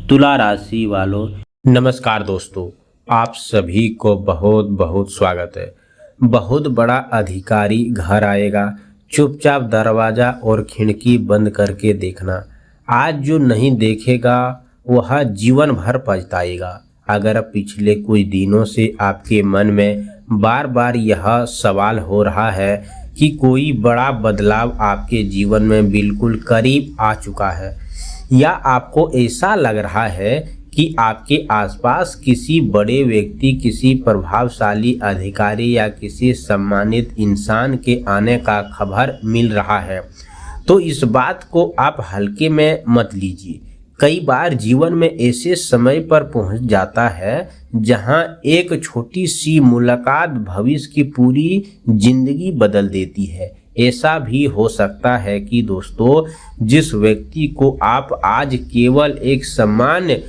तुला राशि वालों, नमस्कार दोस्तों। आप सभी को बहुत बहुत स्वागत है। बहुत बड़ा अधिकारी घर आएगा, चुपचाप दरवाजा और खिड़की बंद करके देखना। आज जो नहीं देखेगा वह जीवन भर पछताएगा। अगर पिछले कुछ दिनों से आपके मन में बार बार यह सवाल हो रहा है कि कोई बड़ा बदलाव आपके जीवन में बिल्कुल करीब आ चुका है, या आपको ऐसा लग रहा है कि आपके आसपास किसी बड़े व्यक्ति, किसी प्रभावशाली अधिकारी या किसी सम्मानित इंसान के आने का खबर मिल रहा है, तो इस बात को आप हल्के में मत लीजिए। कई बार जीवन में ऐसे समय पर पहुंच जाता है जहां एक छोटी सी मुलाकात भविष्य की पूरी जिंदगी बदल देती है। ऐसा भी हो सकता है कि दोस्तों, जिस व्यक्ति को आप आज केवल एक सामान्य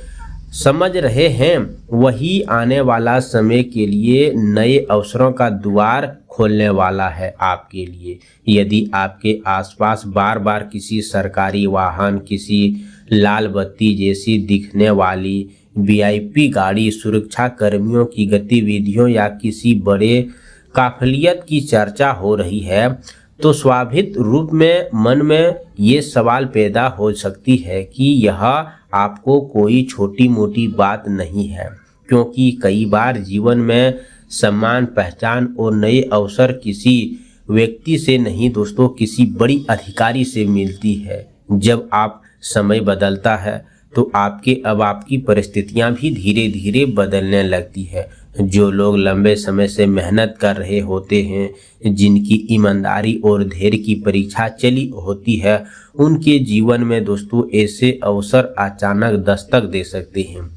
समझ रहे हैं, वही आने वाला समय के लिए नए अवसरों का द्वार खोलने वाला है आपके लिए। यदि आपके आसपास बार बार किसी सरकारी वाहन, किसी लाल बत्ती जैसी दिखने वाली वीआईपी गाड़ी, सुरक्षा कर्मियों की गतिविधियों या किसी बड़े काफिलियत की चर्चा हो रही है, तो स्वाभाविक रूप में मन में ये सवाल पैदा हो सकती है कि यह आपको कोई छोटी मोटी बात नहीं है, क्योंकि कई बार जीवन में सम्मान, पहचान और नए अवसर किसी व्यक्ति से नहीं दोस्तों, किसी बड़ी अधिकारी से मिलती है। जब आप समय बदलता है तो आपकी परिस्थितियां भी धीरे धीरे बदलने लगती है। जो लोग लंबे समय से मेहनत कर रहे होते हैं, जिनकी ईमानदारी और धैर्य की परीक्षा चली होती है, उनके जीवन में दोस्तों ऐसे अवसर अचानक दस्तक दे सकते हैं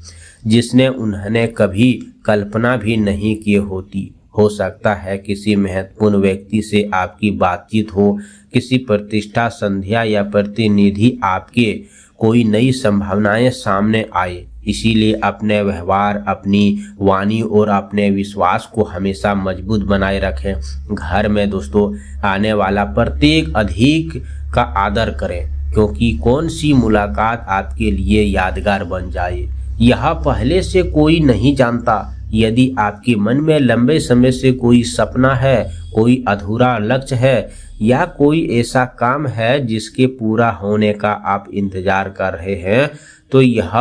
जिसने उन्होंने कभी कल्पना भी नहीं की होती। हो सकता है किसी महत्वपूर्ण व्यक्ति से आपकी बातचीत हो, किसी प्रतिष्ठा संध्या या प्रतिनिधि आपके कोई नई संभावनाएं सामने आए। इसीलिए अपने व्यवहार, अपनी वाणी और अपने विश्वास को हमेशा मजबूत बनाए रखें। घर में दोस्तों आने वाला प्रत्येक अधिक का आदर करें, क्योंकि कौन सी मुलाकात आपके लिए यादगार बन जाए यह पहले से कोई नहीं जानता। यदि आपके मन में लंबे समय से कोई सपना है, कोई अधूरा लक्ष्य है या कोई ऐसा काम है जिसके पूरा होने का आप इंतजार कर रहे हैं, तो यह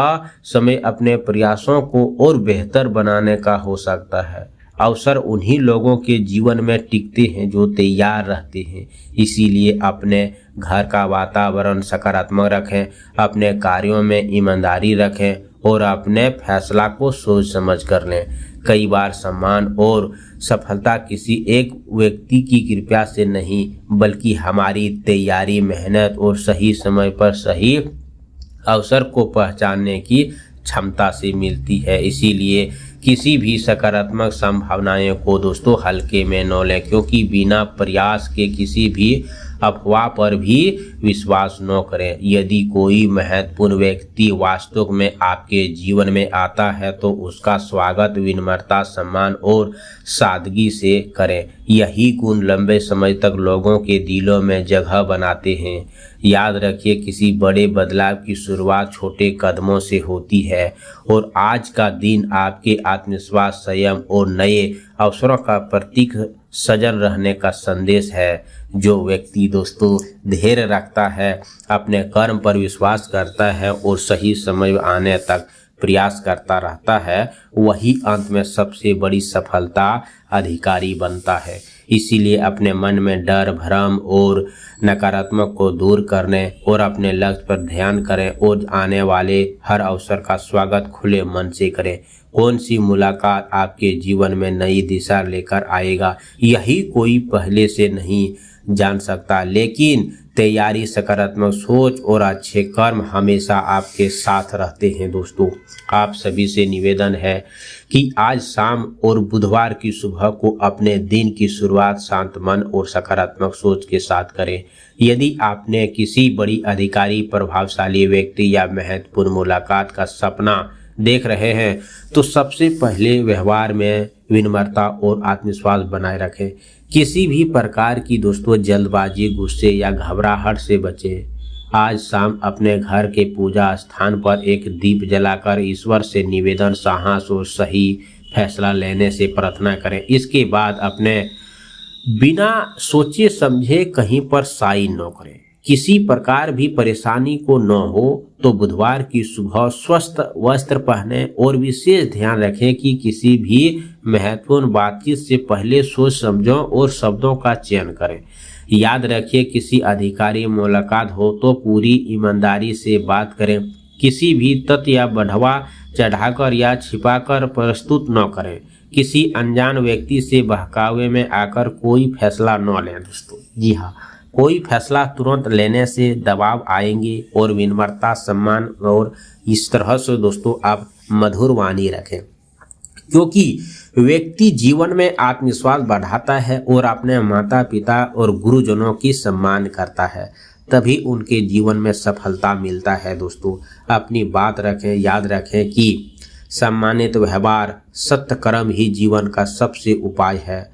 समय अपने प्रयासों को और बेहतर बनाने का हो सकता है। अवसर उन्हीं लोगों के जीवन में टिकते हैं जो तैयार रहते हैं। इसीलिए अपने घर का वातावरण सकारात्मक रखें, अपने कार्यों में ईमानदारी रखें और अपने फैसला को सोच समझ कर लें। कई बार सम्मान और सफलता किसी एक व्यक्ति की कृपा से नहीं, बल्कि हमारी तैयारी, मेहनत और सही समय पर सही अवसर को पहचानने की क्षमता से मिलती है। इसीलिए किसी भी सकारात्मक संभावनाएं को दोस्तों हल्के में न लें, क्योंकि बिना प्रयास के किसी भी अफवाह पर भी विश्वास न करें। यदि कोई महत्वपूर्ण व्यक्ति वास्तव में आपके जीवन में आता है, तो उसका स्वागत विनम्रता, सम्मान और सादगी से करें। यही गुण लंबे समय तक लोगों के दिलों में जगह बनाते हैं। याद रखिए, किसी बड़े बदलाव की शुरुआत छोटे कदमों से होती है, और आज का दिन आपके आत्मविश्वास, संयम और नए अवसरों का प्रतीक सजग रहने का संदेश है। जो व्यक्ति दोस्तों धैर्य रखता है, अपने कर्म पर विश्वास करता है और सही समय आने तक प्रयास करता रहता है, वही अंत में सबसे बड़ी सफलता अधिकारी बनता है। इसीलिए अपने मन में डर, भ्रम और नकारात्मक को दूर करने और अपने लक्ष्य पर ध्यान करें और आने वाले हर अवसर का स्वागत खुले मन से करें। कौन सी मुलाकात आपके जीवन में नई दिशा लेकर आएगा, यही कोई पहले से नहीं जान सकता, लेकिन तैयारी, सकारात्मक सोच और अच्छे कर्म हमेशा आपके साथ रहते हैं। दोस्तों, आप सभी से निवेदन है कि आज शाम और बुधवार की सुबह को अपने दिन की शुरुआत शांत मन और सकारात्मक सोच के साथ करें। यदि आपने किसी बड़ी अधिकारी, प्रभावशाली व्यक्ति या महत्वपूर्ण मुलाकात का सपना देख रहे हैं, तो सबसे पहले व्यवहार में विनम्रता और आत्मविश्वास बनाए रखें। किसी भी प्रकार की दोस्तों जल्दबाजी, गुस्से या घबराहट से बचें। आज शाम अपने घर के पूजा स्थान पर एक दीप जलाकर ईश्वर से निवेदन, साहस और सही फैसला लेने से प्रार्थना करें। इसके बाद अपने बिना सोचे समझे कहीं पर साइन न करें। किसी प्रकार भी परेशानी को न हो तो बुधवार की सुबह स्वस्थ वस्त्र पहने और विशेष ध्यान रखें कि किसी भी महत्वपूर्ण बातचीत से पहले सोच समझो और शब्दों का चयन करें। याद रखिए, किसी अधिकारी मुलाकात हो तो पूरी ईमानदारी से बात करें। किसी भी तथ्य या बढ़ावा चढ़ाकर या छिपाकर प्रस्तुत न करें। किसी अनजान व्यक्ति से बहकावे में आकर कोई फैसला न लें दोस्तों। जी हाँ, कोई फैसला तुरंत लेने से दबाव आएंगे और विनम्रता, सम्मान और इस तरह से दोस्तों आप मधुर वाणी रखें, क्योंकि व्यक्ति जीवन में आत्मविश्वास बढ़ाता है और अपने माता पिता और गुरुजनों की सम्मान करता है, तभी उनके जीवन में सफलता मिलता है दोस्तों। अपनी बात रखें, याद रखें कि सम्मानित व्यवहार, सत्य कर्म ही जीवन का सबसे उपाय है।